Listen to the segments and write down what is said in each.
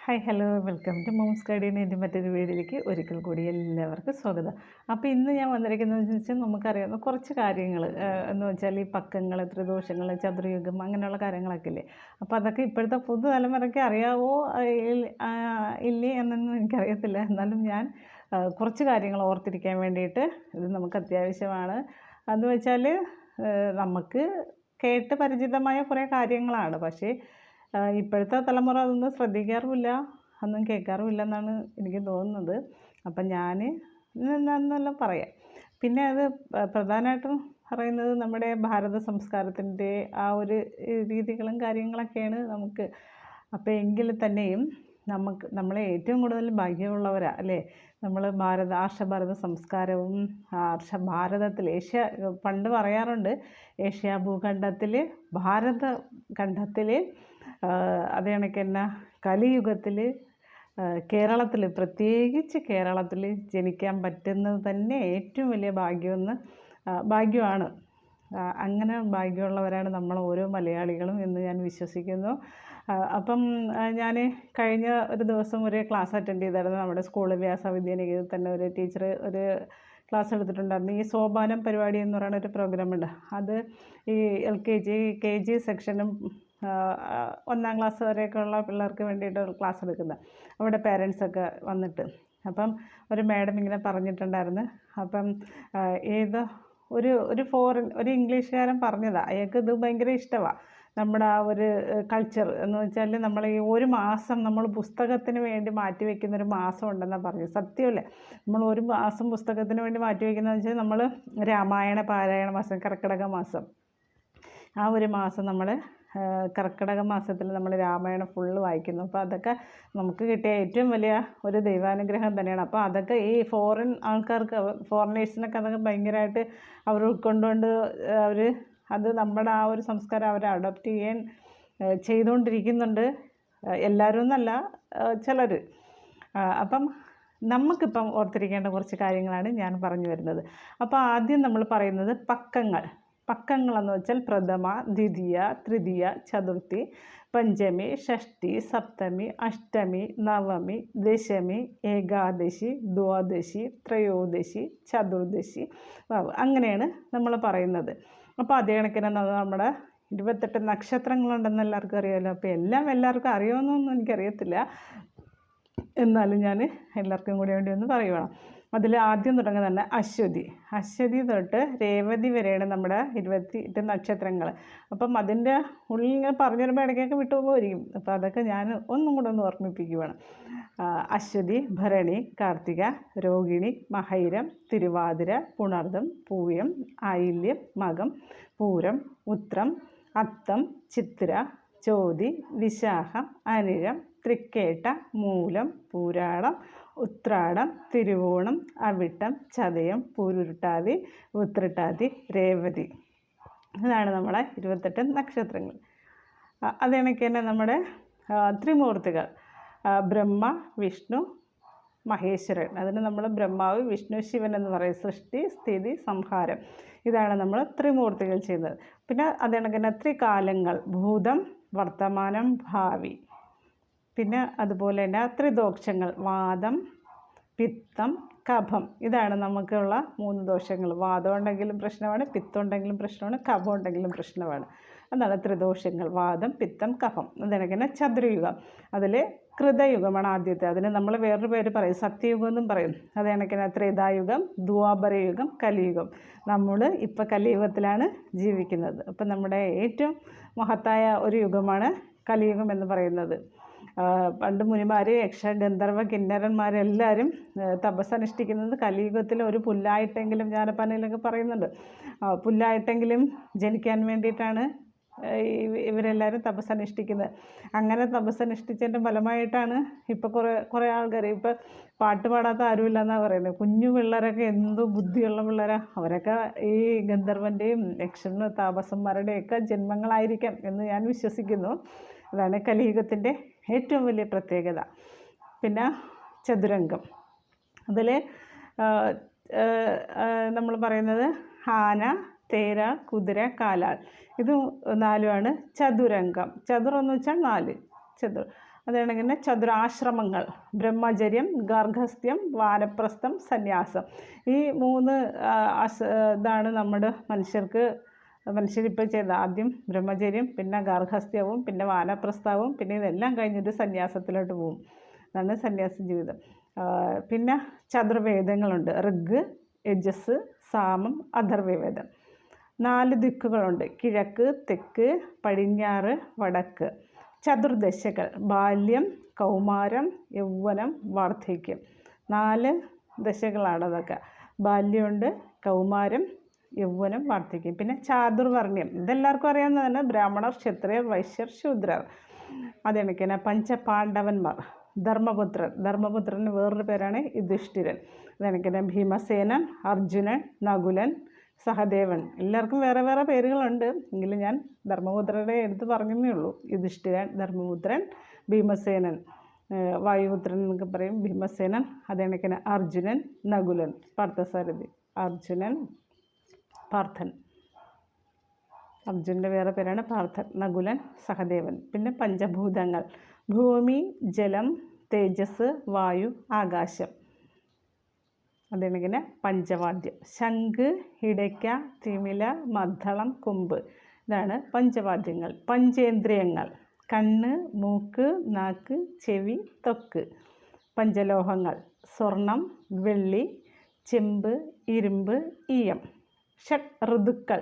Hi hello welcome to mom's ഗൈഡിന് എൻ്റെ മറ്റൊരു വീഡിയോയിലേക്ക് ഒരിക്കൽ കൂടി എല്ലാവർക്കും സ്വാഗതം. അപ്പോൾ ഇന്ന് ഞാൻ വന്നിരിക്കുന്നതെന്ന് വെച്ചാൽ നമുക്കറിയാവുന്ന കുറച്ച് കാര്യങ്ങൾ എന്ന് വെച്ചാൽ ഈ പക്കങ്ങൾ, ത്രിദോഷങ്ങൾ, ചതുർയുഗം അങ്ങനെയുള്ള കാര്യങ്ങളൊക്കെ ഇല്ലേ. അപ്പോൾ അതൊക്കെ ഇപ്പോഴത്തെ പുതുതലമുറയ്ക്ക് അറിയാവോ ഇല്ലേ എന്നൊന്നും എനിക്കറിയത്തില്ല. എന്നാലും ഞാൻ കുറച്ച് കാര്യങ്ങൾ ഓർത്തിരിക്കാൻ വേണ്ടിയിട്ട് ഇത് നമുക്ക് അത്യാവശ്യമാണ്. എന്ന് വെച്ചാൽ നമുക്ക് കേട്ട് പരിചിതമായ കുറേ കാര്യങ്ങളാണ്. പക്ഷേ ഇപ്പോഴത്തെ തലമുറ അതൊന്നും ശ്രദ്ധിക്കാറുമില്ല, ഒന്നും കേൾക്കാറുമില്ല എന്നാണ് എനിക്ക് തോന്നുന്നത്. അപ്പം ഞാൻ എന്നെല്ലാം പറയാം. പിന്നെ അത് പ്രധാനമായിട്ടും പറയുന്നത് നമ്മുടെ ഭാരത സംസ്കാരത്തിൻ്റെ ആ ഒരു രീതികളും കാര്യങ്ങളൊക്കെയാണ് നമുക്ക്. അപ്പോൾ എങ്കിൽ തന്നെയും നമ്മളെ ഏറ്റവും കൂടുതൽ ഭാഗ്യമുള്ളവരാണ് അല്ലേ. നമ്മൾ ആർഷഭാരത സംസ്കാരവും ഭാരതത്തിൽ പണ്ട് പറയാറുണ്ട്, ഏഷ്യ ഭൂഖണ്ഡത്തിൽ ഭാരത ഖണ്ഡത്തിൽ അതേ കണക്ക് തന്നെ കലിയുഗത്തിൽ കേരളത്തിൽ, പ്രത്യേകിച്ച് കേരളത്തിൽ ജനിക്കാൻ പറ്റുന്നത് തന്നെ ഏറ്റവും വലിയ ഭാഗ്യമാണ്. അങ്ങനെ ഭാഗ്യമുള്ളവരാണ് നമ്മൾ ഓരോ മലയാളികളും എന്ന് ഞാൻ വിശ്വസിക്കുന്നു. അപ്പം ഞാൻ കഴിഞ്ഞ ഒരു ദിവസം ഒരു ക്ലാസ് അറ്റൻഡ് ചെയ്തായിരുന്നു. നമ്മുടെ സ്കൂളിൽ വ്യാസവിദ്യാനികേതനിൽ തന്നെ ഒരു ടീച്ചർ ഒരു ക്ലാസ് എടുത്തിട്ടുണ്ടായിരുന്നു. ഈ സോപാനം പരിപാടി എന്ന് പറയുന്ന ഒരു പ്രോഗ്രാമുണ്ട്. അത് ഈ KG സെക്ഷനും 1ാം ക്ലാസ് വരെയൊക്കെ ഉള്ള പിള്ളേർക്ക് വേണ്ടിയിട്ട് ക്ലാസ് എടുക്കുന്നത്. അവിടെ പേരൻസൊക്കെ വന്നിട്ട് അപ്പം ഒരു മാഡം ഇങ്ങനെ പറഞ്ഞിട്ടുണ്ടായിരുന്നു. അപ്പം ഒരു ഇംഗ്ലീഷുകാരൻ പറഞ്ഞതാണ്, അയാൾക്ക് ഇത് ഭയങ്കര ഇഷ്ടമാണ് നമ്മുടെ ആ ഒരു കൾച്ചർ. എന്ന് വെച്ചാൽ നമ്മൾ ഈ ഒരു മാസം നമ്മൾ പുസ്തകത്തിന് വേണ്ടി മാറ്റി വയ്ക്കുന്നൊരു മാസം ഉണ്ടെന്നാണ് പറഞ്ഞത്. സത്യമല്ലേ, നമ്മൾ ഒരു മാസം പുസ്തകത്തിന് വേണ്ടി മാറ്റി വയ്ക്കുന്നതെന്ന് വെച്ചാൽ നമ്മൾ രാമായണ പാരായണ മാസം, കർക്കിടക മാസം, ആ ഒരു മാസം നമ്മൾ കർക്കിടക മാസത്തിൽ നമ്മൾ രാമായണം ഫുള്ള് വായിക്കുന്നു. അപ്പോൾ അതൊക്കെ നമുക്ക് കിട്ടിയ ഏറ്റവും വലിയ ഒരു ദൈവാനുഗ്രഹം തന്നെയാണ്. അപ്പോൾ അതൊക്കെ ഈ ഫോറിൻ ആൾക്കാർക്ക്, ഫോറിനേഴ്സിനൊക്കെ അതൊക്കെ ഭയങ്കരമായിട്ട് അവർ ഉൾക്കൊണ്ടുകൊണ്ട് അത് നമ്മുടെ ആ ഒരു സംസ്കാരം അവർ അഡോപ്റ്റ് ചെയ്തുകൊണ്ടിരിക്കുന്നുണ്ട്. എല്ലാവരും എന്നല്ല, ചിലർ. അപ്പം നമുക്കിപ്പം ഓർത്തിരിക്കേണ്ട കുറച്ച് കാര്യങ്ങളാണ് ഞാൻ പറഞ്ഞു വരുന്നത്. അപ്പോൾ ആദ്യം നമ്മൾ പറയുന്നത് പക്കങ്ങളെന്ന് വെച്ചാൽ പ്രഥമ, ദ്വിതീയ, തൃതീയ, ചതുർത്ഥി, പഞ്ചമി, ഷഷ്ടി, സപ്തമി, അഷ്ടമി, നവമി, ദശമി, ഏകാദശി, ദ്വാദശി, ത്രയോദശി, ചതുർദശി, അങ്ങനെയാണ് നമ്മൾ പറയുന്നത്. അപ്പോൾ അതേ കണക്കിന് നമ്മുടെ 28 നക്ഷത്രങ്ങളുണ്ടെന്ന് എല്ലാവർക്കും അറിയാമല്ലോ. അപ്പോൾ എല്ലാവർക്കും അറിയുമെന്നൊന്നും എനിക്കറിയത്തില്ല, എന്നാലും ഞാൻ എല്ലാവർക്കും കൂടി വേണ്ടി ഒന്ന് പറയുവാണ്. അതിൽ ആദ്യം തുടങ്ങുന്നത് തന്നെ അശ്വതി തൊട്ട് രേവതി വരെയാണ് നമ്മുടെ 28 നക്ഷത്രങ്ങൾ. അപ്പം അതിൻ്റെ ഉള്ളിൽ ഇങ്ങനെ പറഞ്ഞു വരുമ്പോൾ ഇടയ്ക്കൊക്കെ വിട്ടുപോകുമായിരിക്കും. അപ്പോൾ അതൊക്കെ ഞാൻ ഒന്നും കൂടെ ഒന്ന് ഓർമ്മിപ്പിക്കുകയാണ്. അശ്വതി, ഭരണി, കാർത്തിക, രോഹിണി, മഹൈരം, തിരുവാതിര, പുണർദം, പൂയം, ആയില്യം, മകം, പൂരം, ഉത്രം, അത്തം, ചിത്തിര, ചോതി, വിശാഖം, അനിഴം, തൃക്കേട്ട, മൂലം, പൂരാടം, ഉത്രാടം, തിരുവോണം, അവിട്ടം, ചതയം, പൂരുരുട്ടാതി, ഉത്രട്ടാതി, രേവതി. ഇതാണ് നമ്മുടെ 28 നക്ഷത്രങ്ങൾ. അത് കണക്ക് തന്നെ നമ്മുടെ ത്രിമൂർത്തികൾ, ബ്രഹ്മ, വിഷ്ണു, മഹേശ്വരൻ. അതിന് നമ്മൾ ബ്രഹ്മാവ്, വിഷ്ണു, ശിവൻ എന്ന് പറയും. സൃഷ്ടി, സ്ഥിതി, സംഹാരം. ഇതാണ് നമ്മൾ ത്രിമൂർത്തികൾ ചെയ്യുന്നത്. പിന്നെ അത് കണക്ക് തന്നെ ത്രികാലങ്ങൾ, ഭൂതം, വർത്തമാനം, ഭാവി. പിന്നെ അതുപോലെ തന്നെ ത്രിദോഷങ്ങൾ, വാദം, പിത്തം, കഫം. ഇതാണ് നമുക്കുള്ള 3 ദോഷങ്ങൾ. വാദം ഉണ്ടെങ്കിലും പ്രശ്നമാണ്, പിത്തം ഉണ്ടെങ്കിലും പ്രശ്നമാണ്, കഫം ഉണ്ടെങ്കിലും പ്രശ്നമാണ്. അതാണ് ത്രിദോഷങ്ങൾ, വാദം, പിത്തം, കഫം. അതിനൊക്കെ ചതുർയുഗം, അതിൽ കൃതയുഗമാണ് ആദ്യത്തെ. അതിന് നമ്മൾ വേറൊരു പേര് പറയും, സത്യയുഗം എന്നും പറയും. അത് കണക്കിന് ത്രേതായുഗം, ദ്വാപരയുഗം, കലിയുഗം. നമ്മൾ ഇപ്പോൾ കലിയുഗത്തിലാണ് ജീവിക്കുന്നത്. അപ്പം നമ്മുടെ ഏറ്റവും മഹത്തായ ഒരു യുഗമാണ് കലിയുഗം എന്ന് പറയുന്നത്. പണ്ട് മുനിമാർ, ഗന്ധർവ കിന്നരന്മാരെല്ലാവരും തപസ്സനുഷ്ഠിക്കുന്നത് കലിയുഗത്തിൽ ഒരു പുല്ലായിട്ടെങ്കിലും, ജ്ഞാനപ്പാനയിലൊക്കെ പറയുന്നുണ്ട്, പുല്ലായിട്ടെങ്കിലും ജനിക്കാൻ വേണ്ടിയിട്ടാണ് ഇവരെല്ലാവരും തപസ്സനുഷ്ഠിക്കുന്നത്. അങ്ങനെ തപസ്സനുഷ്ഠിച്ചതിൻ്റെ ഫലമായിട്ടാണ് ഇപ്പോൾ കുറേ ആൾക്കാർ, ഇപ്പോൾ പാട്ട് പാടാത്ത ആരുമില്ല എന്നാണ് പറയുന്നത്. കുഞ്ഞു പിള്ളേരൊക്കെ എന്തു ബുദ്ധിയുള്ള പിള്ളേരാണ്. അവരൊക്കെ ഈ ഗന്ധർവൻ്റെയും താപസന്മാരുടെയൊക്കെ ജന്മങ്ങളായിരിക്കാം എന്ന് ഞാൻ വിശ്വസിക്കുന്നു. അതാണ് കലിയുഗത്തിൻ്റെ ഏറ്റവും വലിയ പ്രത്യേകത. പിന്നെ ചതുരംഗം, അതിൽ നമ്മൾ പറയുന്നത് ആന, തേര, കുതിര, കാലാൾ. ഇത് 4മാണ് ചതുരംഗം. ചതുർ എന്ന് വെച്ചാൽ 4, അതാണെങ്കിൽ ചതുരാശ്രമങ്ങൾ: ബ്രഹ്മചര്യം, ഗാർഹസ്ഥ്യം, വാനപ്രസ്ഥം, സന്യാസം. ഈ 3 ഇതാണ് നമ്മുടെ മനുഷ്യരിപ്പോൾ ചെയ്ത. ആദ്യം ബ്രഹ്മചര്യം, പിന്നെ ഗാർഹസ്ഥ്യവും, പിന്നെ വാനപ്രസ്ഥവും, പിന്നെ ഇതെല്ലാം കഴിഞ്ഞിട്ട് സന്യാസത്തിലോട്ട് പോകും. അതാണ് സന്യാസ ജീവിതം. പിന്നെ ചതുർവേദങ്ങളുണ്ട്: ഋഗ്, യജസ്, സാമം, അഥർവവേദം. 4 ദിക്കുകളുണ്ട്: കിഴക്ക്, തെക്ക്, പടിഞ്ഞാറ്, വടക്ക്. ചതുർദശകൾ: ബാല്യം, കൗമാരം, യൗവനം, വാർദ്ധക്യം. 4 ദശകളാണ് അതൊക്കെ. ബാല്യമുണ്ട്, കൗമാരം, യൗവനം, വാർദ്ധക്യം. പിന്നെ ചാതുർവർണ്ണ്യം, ഇതെല്ലാവർക്കും അറിയാവുന്നതാണ്: ബ്രാഹ്മണർ, ക്ഷത്രിയർ, വൈശ്യർ, ശൂദ്രർ. അതെനിക്കന്നെ പഞ്ചപാണ്ഡവന്മാർ: ധർമ്മപുത്രന് വേറൊരു പേരാണ് യുധിഷ്ഠിരൻ. അതെനിക്കന്നെ ഭീമസേനൻ, അർജുനൻ, നകുലൻ, സഹദേവൻ. എല്ലാവർക്കും വേറെ വേറെ പേരുകളുണ്ട്, എങ്കിലും ഞാൻ ധർമ്മപുത്രരെ എടുത്ത് പറഞ്ഞതേ ഉള്ളൂ. യുധിഷ്ഠിരൻ, ധർമ്മപുത്രൻ, ഭീമസേനൻ, വായുപുത്രൻ എന്നൊക്കെ പറയും, ഭീമസേനൻ. അതെനിക്കന്നെ അർജുനൻ, നകുലൻ, പാർത്ഥസാരഥി. അർജുനൻ, പാർത്ഥൻ. അർജുനൻ്റെ വേറെ പേരാണ് പാർത്ഥൻ. നകുലൻ, സഹദേവൻ. പിന്നെ പഞ്ചഭൂതങ്ങൾ: ഭൂമി, ജലം, തേജസ്, വായു, ആകാശം. അതെനിക്കിങ്ങനെ പഞ്ചവാദ്യം: ശംഖ്, ഇടയ്ക്ക, തിമില, മദ്ദളം, കൊമ്പ്. ഇതാണ് പഞ്ചവാദ്യങ്ങൾ. പഞ്ചേന്ദ്രിയങ്ങൾ: കണ്ണ്, മൂക്ക്, നാക്ക്, ചെവി, ത്വക്ക്. പഞ്ചലോഹങ്ങൾ: സ്വർണം, വെള്ളി, ചെമ്പ്, ഇരുമ്പ്, ഈയം. ഷഡ് ഋതുക്കൾ: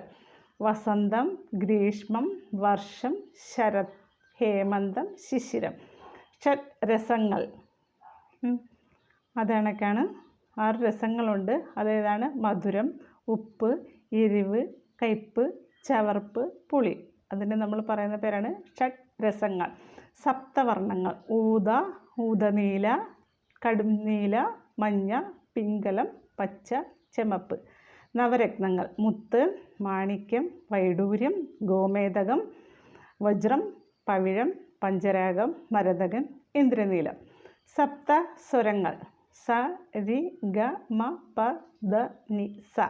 വസന്തം, ഗ്രീഷ്മം, വർഷം, ശരത്, ഹേമന്തം, ശിശിരം. ഷഡ് രസങ്ങൾ: അതണക്കാണ് 6 രസങ്ങളുണ്ട്. അതേതാണ്: മധുരം, ഉപ്പ്, എരിവ്, കയ്പ്പ്, ചവർപ്പ്, പുളി. അതിന് നമ്മൾ പറയുന്ന പേരാണ് ഷഡ് രസങ്ങൾ. സപ്തവർണ്ണങ്ങൾ: ഊദ, ഊദനീല, കടും നീല, മഞ്ഞ, പിങ്കലം, പച്ച, ചെമപ്പ്. നവരത്നങ്ങൾ: മുത്ത്, മാണിക്യം, വൈഡൂര്യം, ഗോമേതകം, വജ്രം, പവിഴം, പഞ്ചരാഗം, മരതകൻ, ഇന്ദ്രനീലം. സപ്ത സ്വരങ്ങൾ: സ, രി, ഗ, മ, പ, ധ, നി, സ.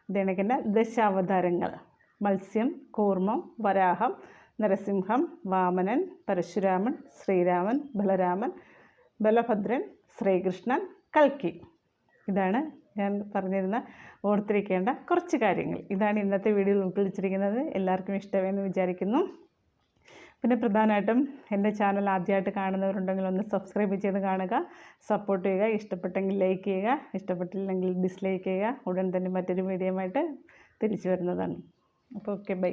ഇതെനിക്കന്നെ ദശാവതാരങ്ങൾ: മത്സ്യം, കൂർമ്മം, വരാഹം, നരസിംഹം, വാമനൻ, പരശുരാമൻ, ശ്രീരാമൻ, ബലരാമൻ, ബലഭദ്രൻ, ശ്രീകൃഷ്ണൻ, കൽക്കി. ഇതാണ് ഞാൻ പറഞ്ഞിരുന്ന ഓർത്തിരിക്കേണ്ട കുറച്ച് കാര്യങ്ങൾ. ഇതാണ് ഇന്നത്തെ വീഡിയോയിൽ ഉൾക്കൊള്ളിച്ചിരിക്കുന്നത്. എല്ലാവർക്കും ഇഷ്ടമെന്ന് വിചാരിക്കുന്നു. പിന്നെ പ്രധാനമായിട്ടും എൻ്റെ ചാനൽ ആദ്യമായിട്ട് കാണുന്നവരുണ്ടെങ്കിൽ ഒന്ന് സബ്സ്ക്രൈബ് ചെയ്ത് കാണുക, സപ്പോർട്ട് ചെയ്യുക. ഇഷ്ടപ്പെട്ടെങ്കിൽ ലൈക്ക് ചെയ്യുക, ഇഷ്ടപ്പെട്ടില്ലെങ്കിൽ ഡിസ്ലൈക്ക് ചെയ്യുക. ഉടൻ തന്നെ മറ്റൊരു വീഡിയോയുമായിട്ട് തിരിച്ചു വരുന്നതാണ്. അപ്പോൾ ഓക്കെ, ബൈ.